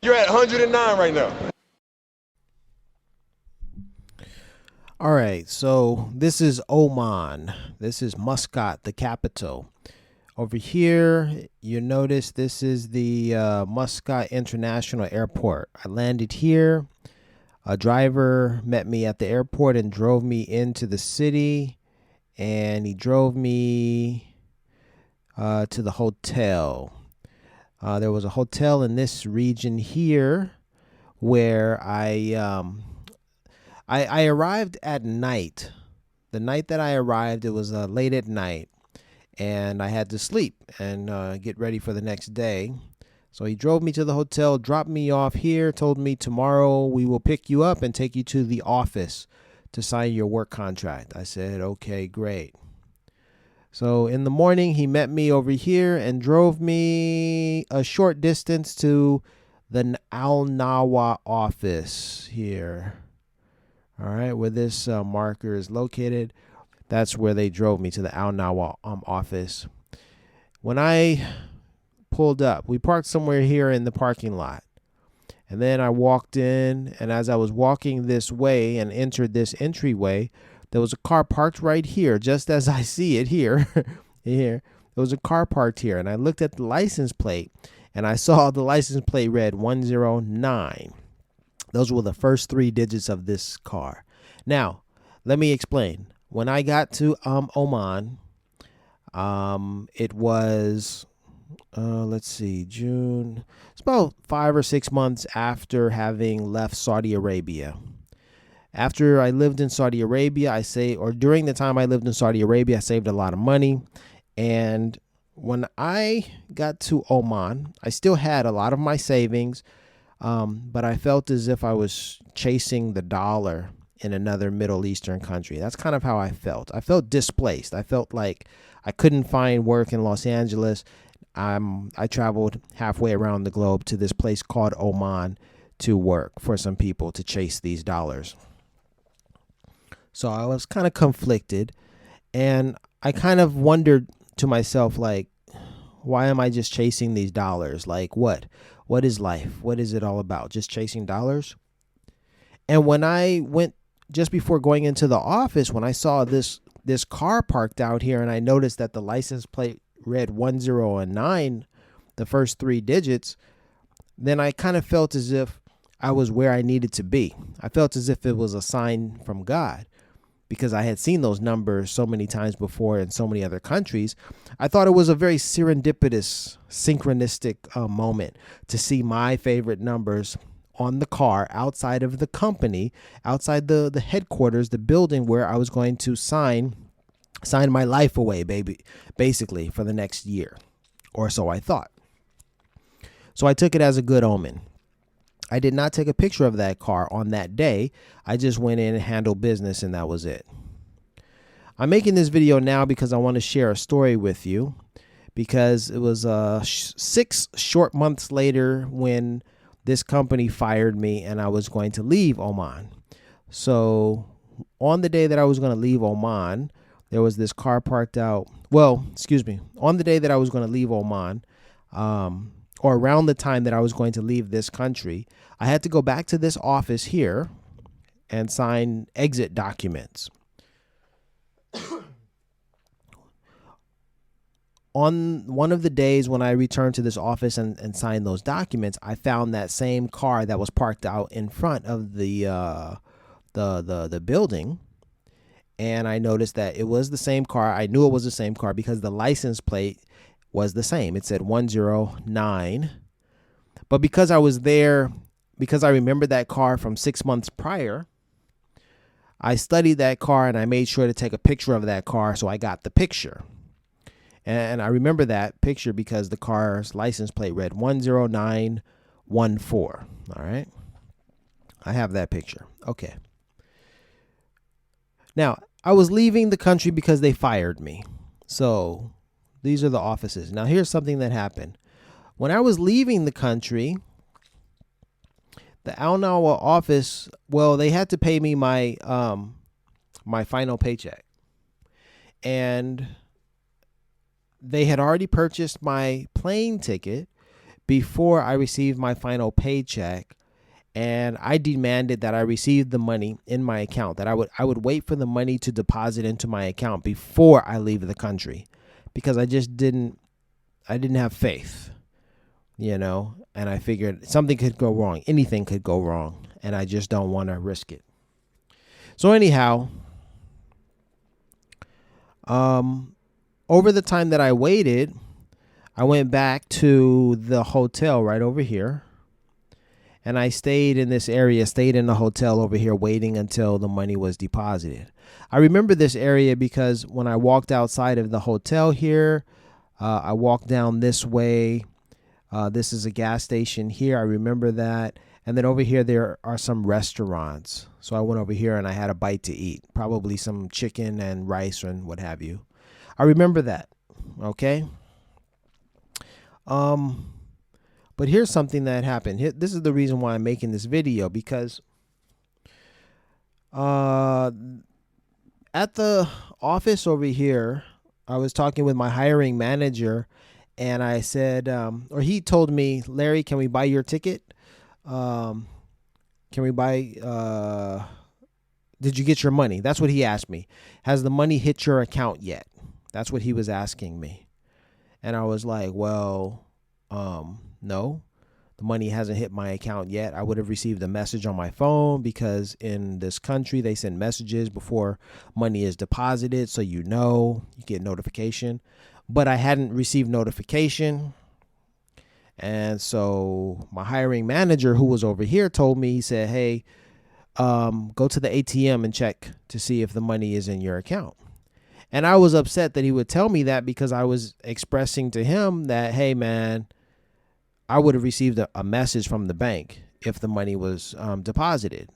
You're at 109 right now. All right, so this is Oman. This is Muscat, the capital. Over here, you notice this is the Muscat International Airport. I landed here. A driver met me at the airport and drove me into the city, and he drove me to the hotel. There was a hotel in this region here where I arrived at night. The night that I arrived, it was late at night, and I had to sleep and get ready for the next day. So he drove me to the hotel, dropped me off here, told me tomorrow we will pick you up and take you to the office to sign your work contract. I said, okay, great. So in the morning, he met me over here and drove me a short distance to the Al Nawa office here. All right, where this marker is located, that's where they drove me, to the Al Nawa office. When I pulled up, we parked somewhere here in the parking lot. And then I walked in, and as I was walking this way and entered this entryway, there was a car parked right here, just as I see it here. Here, there was a car parked here, and I looked at the license plate, and I saw the license plate read 109. Those were the first three digits of this car. Now, let me explain. When I got to Oman, it was, let's see, June. It's about 5 or 6 months after having left Saudi Arabia. After I lived in Saudi Arabia, during the time I lived in Saudi Arabia, I saved a lot of money. And when I got to Oman, I still had a lot of my savings. But I felt as if I was chasing the dollar in another Middle Eastern country. That's kind of how I felt. I felt displaced. I felt like I couldn't find work in Los Angeles. I traveled halfway around the globe to this place called Oman to work for some people to chase these dollars. So I was kind of conflicted, and I kind of wondered to myself, like, why am I just chasing these dollars? Like, what? What is life? What is it all about? Just chasing dollars? And when I went, just before going into the office, when I saw this car parked out here, and I noticed that the license plate read 109, the first three digits, then I kind of felt as if I was where I needed to be. I felt as if it was a sign from God, because I had seen those numbers so many times before in so many other countries. I thought it was a very serendipitous, synchronistic moment to see my favorite numbers on the car outside of the company, outside the headquarters, the building where I was going to sign my life away, basically for the next year, or so I thought. So I took it as a good omen. I did not take a picture of that car on that day. I just went in and handled business, and that was it. I'm making this video now because I want to share a story with you, because it was 6 short months later when this company fired me and I was going to leave Oman. So on the day that I was going to leave Oman, there was this car parked out. Well, excuse me. On the day that I was going to leave Oman, or around the time that I was going to leave this country, I had to go back to this office here and sign exit documents. On one of the days when I returned to this office and signed those documents, I found that same car that was parked out in front of the building. And I noticed that it was the same car. I knew it was the same car because the license plate was the same. It said 109. But because I was there, because I remembered that car from 6 months prior, I studied that car and I made sure to take a picture of that car, so I got the picture. And I remember that picture because the car's license plate read 10914. All right. I have that picture. Okay. Now, I was leaving the country because they fired me. So these are the offices. Now, here's something that happened. When I was leaving the country, the Al Nawa office, well, they had to pay me my my final paycheck. And they had already purchased my plane ticket before I received my final paycheck, and I demanded that I receive the money in my account, that I would wait for the money to deposit into my account before I leave the country, because I didn't have faith, and I figured something could go wrong. Anything could go wrong, and I just don't want to risk it. So anyhow, over the time that I waited, I went back to the hotel right over here, and I stayed in this area, stayed in the hotel over here, waiting until the money was deposited. I remember this area because when I walked outside of the hotel here, I walked down this way. This is a gas station here. I remember that. And then over here, there are some restaurants. So I went over here and I had a bite to eat, probably some chicken and rice and what have you. I remember that. Okay. But here's something that happened. This is the reason why I'm making this video, because at the office over here, I was talking with my hiring manager, and I said, or he told me, Larry, can we buy your ticket? Can we buy, did you get your money? That's what he asked me. Has the money hit your account yet? That's what he was asking me. And I was like, well, no, the money hasn't hit my account yet. I would have received a message on my phone, because in this country, they send messages before money is deposited. So, you get notification, but I hadn't received notification. And so my hiring manager, who was over here, told me, he said, hey, go to the ATM and check to see if the money is in your account. And I was upset that he would tell me that, because I was expressing to him that, hey, man, I would have received a message from the bank if the money was deposited.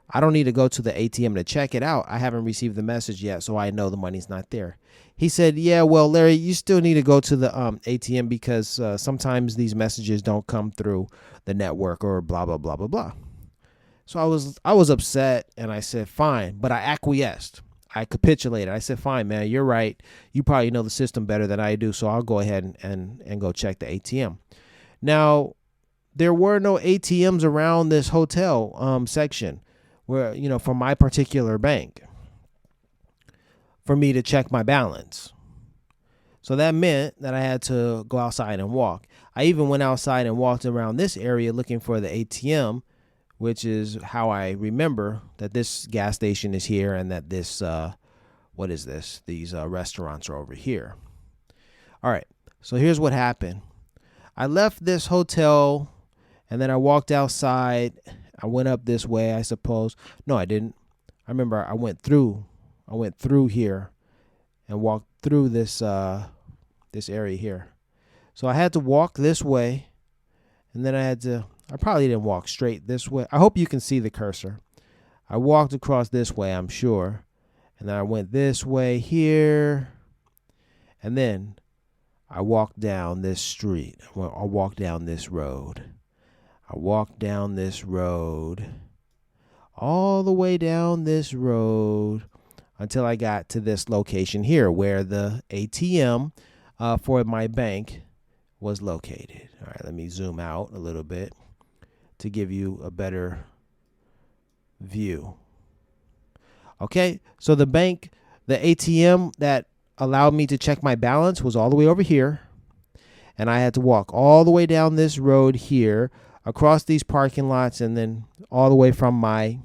I don't need to go to the ATM to check it out. I haven't received the message yet, so I know the money's not there. He said, yeah, well, Larry, you still need to go to the ATM, because sometimes these messages don't come through the network or blah, blah, blah, blah, blah. So I was upset, and I said, fine, but I acquiesced. I capitulated. I said, fine, man, you're right. You probably know the system better than I do, so I'll go ahead and go check the ATM. Now, there were no ATMs around this hotel section where, for my particular bank, for me to check my balance. So that meant that I had to go outside and walk. I even went outside and walked around this area looking for the ATM, which is how I remember that this gas station is here and that this, what is this? These restaurants are over here. All right. So here's what happened. I left this hotel, and then I walked outside. I went up this way, I suppose. No, I didn't. I remember I went through here and walked through this area here. So I had to walk this way, and then I probably didn't walk straight this way. I hope you can see the cursor. I walked across this way, I'm sure. And then I went this way here. And then I walked down this street. I walked down this road. I walked down this road, all the way down this road, until I got to this location here where the ATM for my bank was located. All right, let me zoom out a little bit to give you a better view. Okay, so the ATM that allowed me to check my balance was all the way over here, and I had to walk all the way down this road here, across these parking lots, and then all the way from my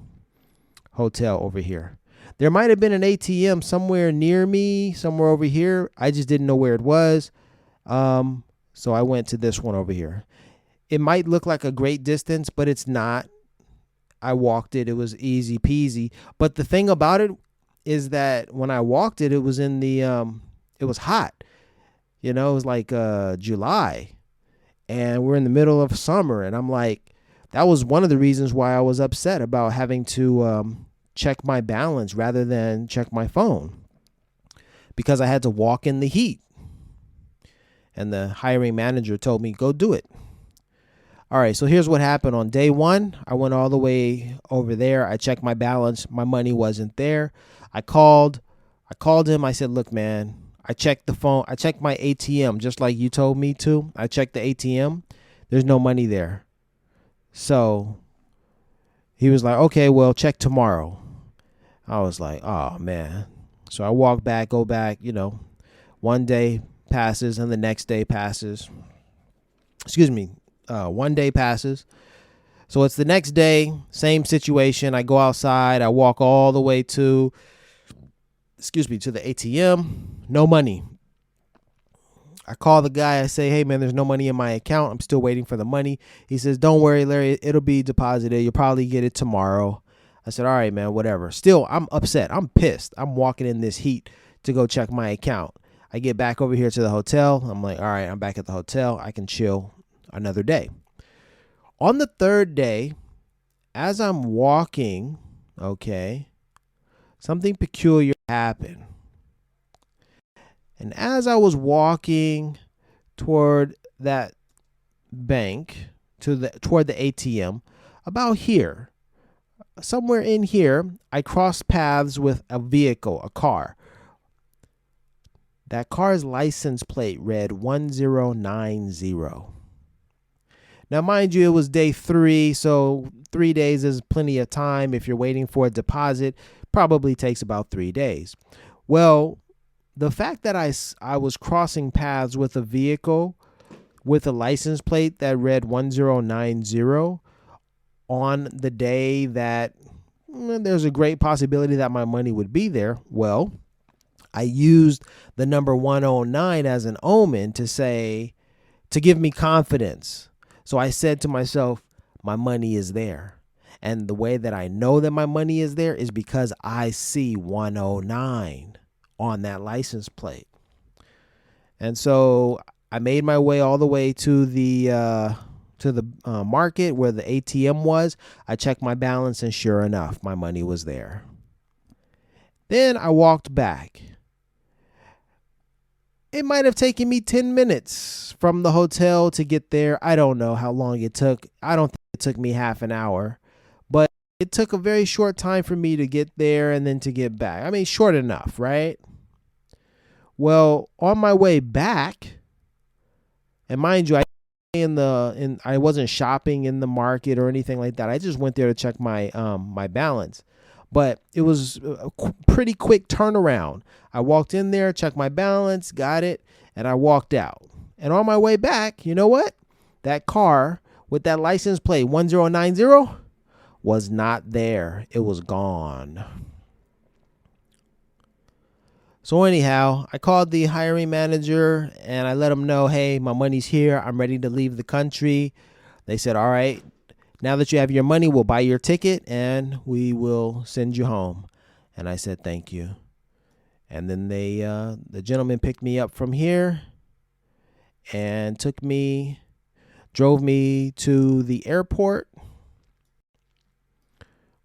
hotel over here. There might have been an ATM somewhere near me, somewhere over here. I just didn't know where it was. So I went to this one over here. It might look like a great distance, but it's not. I walked it. It was easy peasy. But the thing about it is that when I walked it, it was in the, it was hot. It was like July, and we're in the middle of summer. And I'm like, that was one of the reasons why I was upset about having to check my balance rather than check my phone, because I had to walk in the heat. And the hiring manager told me, go do it. All right, so here's what happened on day one. I went all the way over there. I checked my balance. My money wasn't there. I called him. I said, look, man, I checked the phone. I checked my ATM just like you told me to. I checked the ATM. There's no money there. So he was like, okay, well, check tomorrow. I was like, oh, man. So I walk back, go back, one day passes and the next day passes. Excuse me. One day passes. So it's the next day, same situation. I go outside. I walk all the way to the ATM. No money. I call the guy. I say, hey, man, there's no money in my account. I'm still waiting for the money. He says, don't worry, Larry. It'll be deposited. You'll probably get it tomorrow. I said, all right, man, whatever. Still, I'm upset. I'm pissed. I'm walking in this heat to go check my account. I get back over here to the hotel. I'm like, all right, I'm back at the hotel. I can chill another day. On the third day, as I'm walking, okay, something peculiar happened. And as I was walking toward that bank, toward the ATM, about here, somewhere in here, I crossed paths with a vehicle, a car. That car's license plate read 1090. Now, mind you, it was day 3, so 3 days is plenty of time. If you're waiting for a deposit, probably takes about 3 days. Well, the fact that I was crossing paths with a vehicle with a license plate that read 1090 on the day that there's a great possibility that my money would be there, well, I used the number 109 as an omen to give me confidence. So I said to myself, my money is there. And the way that I know that my money is there is because I see 109 on that license plate. And so I made my way all the way to the market where the ATM was. I checked my balance, and sure enough, my money was there. Then I walked back. It might have taken me 10 minutes from the hotel to get there. I don't know how long it took. I don't think it took me half an hour, but it took a very short time for me to get there and then to get back. I mean, short enough, right? Well, on my way back, and mind you, I wasn't shopping in the market or anything like that. I just went there to check my balance. But it was a pretty quick turnaround. I walked in there, checked my balance, got it, and I walked out. And on my way back, you know what? That car with that license plate 1090 was not there. It was gone. So anyhow, I called the hiring manager and I let him know, hey, my money's here. I'm ready to leave the country. They said, all right, now that you have your money, we'll buy your ticket and we will send you home. And I said, thank you. And then the gentleman picked me up from here and drove me to the airport,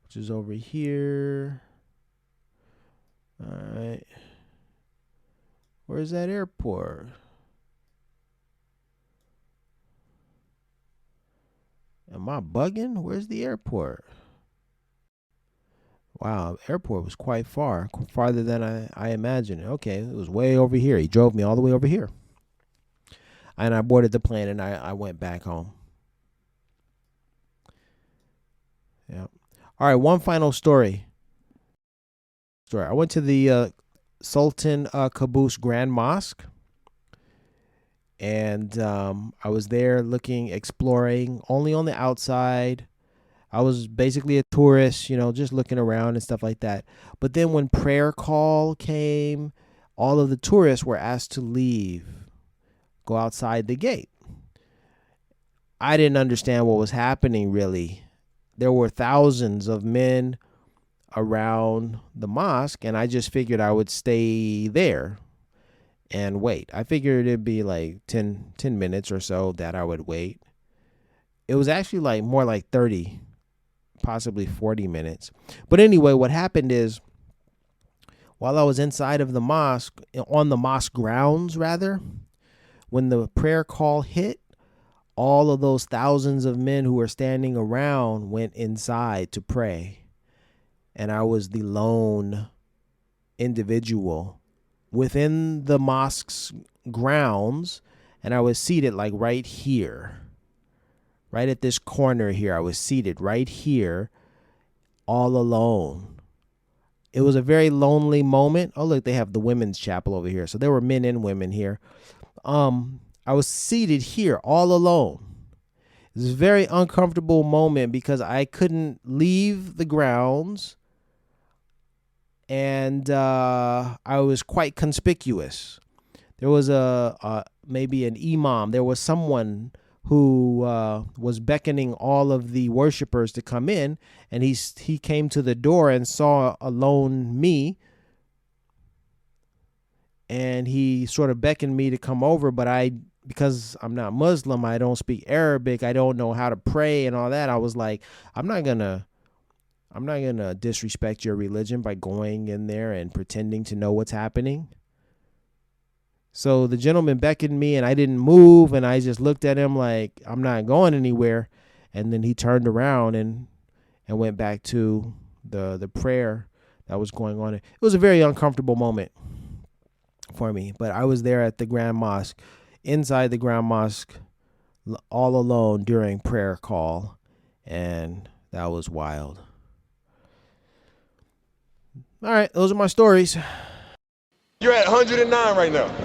which is over here. All right. Where's that airport? Am I bugging? Where's the airport? Wow, the airport was quite farther than I imagined. Okay, it was way over here. He drove me all the way over here. And I boarded the plane and I went back home. Yeah. All right, one final story. I went to the Sultan Qaboos Grand Mosque. And I was there exploring, only on the outside. I was basically a tourist, just looking around and stuff like that. But then when prayer call came, all of the tourists were asked to leave, go outside the gate. I didn't understand what was happening, really. There were thousands of men around the mosque, and I just figured I would stay there and wait. I figured it'd be like 10 minutes or so that I would wait. It was actually more like 30, possibly 40 minutes. But anyway, what happened is, while I was inside of the mosque, on the mosque grounds rather, when the prayer call hit, all of those thousands of men who were standing around went inside to pray. And I was the lone individual within the mosque's grounds, and I was seated right here. right at this corner here. I was seated right here, all alone. It was a very lonely moment. Oh, look, they have the women's chapel over here. So there were men and women here. I was seated here all alone. It was a very uncomfortable moment because I couldn't leave the grounds, and I was quite conspicuous. There was maybe an imam. There was someone who was beckoning all of the worshipers to come in, and he came to the door and saw alone me, and he sort of beckoned me to come over, but because I'm not Muslim, I don't speak Arabic, I don't know how to pray and all that. I was like, I'm not gonna disrespect your religion by going in there and pretending to know what's happening. So the gentleman beckoned me, and I didn't move, and I just looked at him like I'm not going anywhere. And then he turned around and went back to the prayer that was going on. It was a very uncomfortable moment for me, but I was there at the Grand Mosque, inside the Grand Mosque, all alone during prayer call, and that was wild. All right, those are my stories. You're at 109 right now.